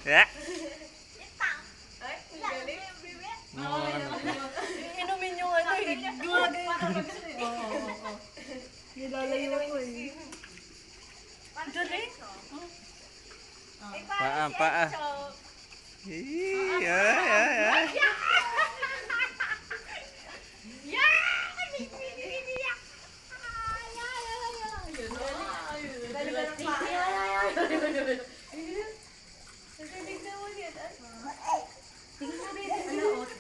Yeah. Inumin yung ano eh. Nilalayo ko eh. Galing. Paa, paa. Ay, ay.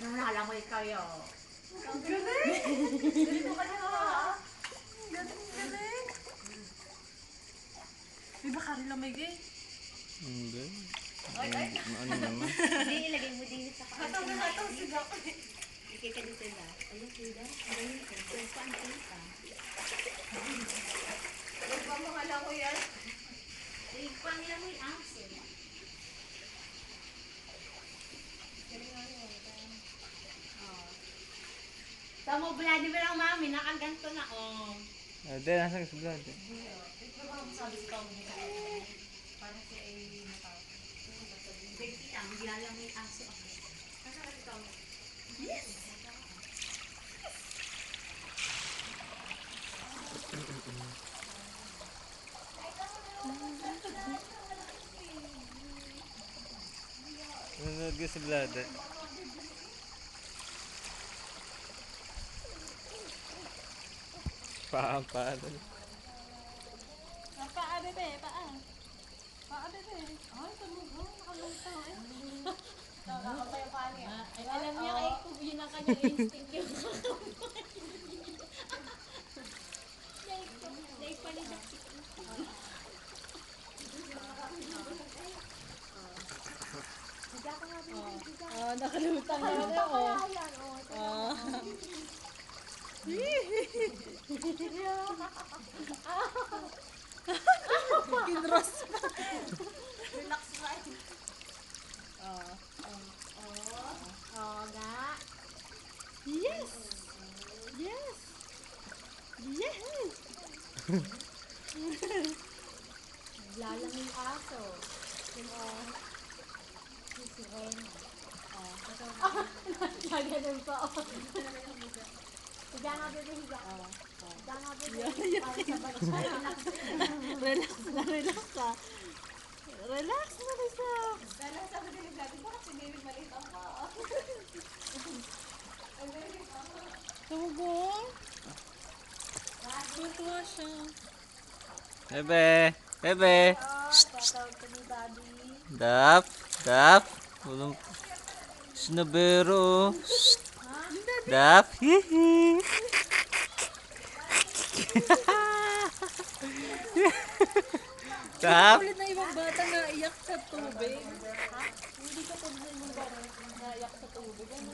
Nalala mo ikaw yun. Galing! Dito ka na ha. Galing! Di ba ka rin lamigay? Hindi. Ano naman? Hindi, ilagay mo din sa Hataw na hataw siga ko eh. Ikita dito na. Ayun, sila. Ayun, kung saan kita. Huwag pa mga lang ko yan. Ay, pang lang mo yung aso. Tama, buladi mo lang mami, nakaganto na oh. Hindi, nasa kasablad. Sabi sa tao niya. Parang siya ay natawag. Bigti lang, gilalang mo yung aso ako. Nasaan ikaw? Yes! Nanonood ka sa blada. Paa, paa. Paa, bebe, paa. Paa, bebe. Ay, tumugo. Nakalutang eh. Nakakapay ang paa niya. Ay, alam niya kay kung yun ang kanyang instinct yung Dahil palidak si Nakalutang na ako. Kinros pa. Relax ka eh. Oga. Yes! Yes! Yes! Lalang yung aso. Ganun pa. Higa nga bebe, higa. Higa nga bebe. Relax na, relax ka. Relax na, Lisa. Dala sabi din natin, bakit si David maliit ang paa? Tumugo. Tutuwa siya. Bebe, bebe. Tatawag ka ni Daddy. Dap, dap. Walang sinabero. Dap, hihi. Dap. Ulit na ibang bata na iyak sa tubig. Hindi ka tulad na ibang bata na iyak sa tubig. Ano?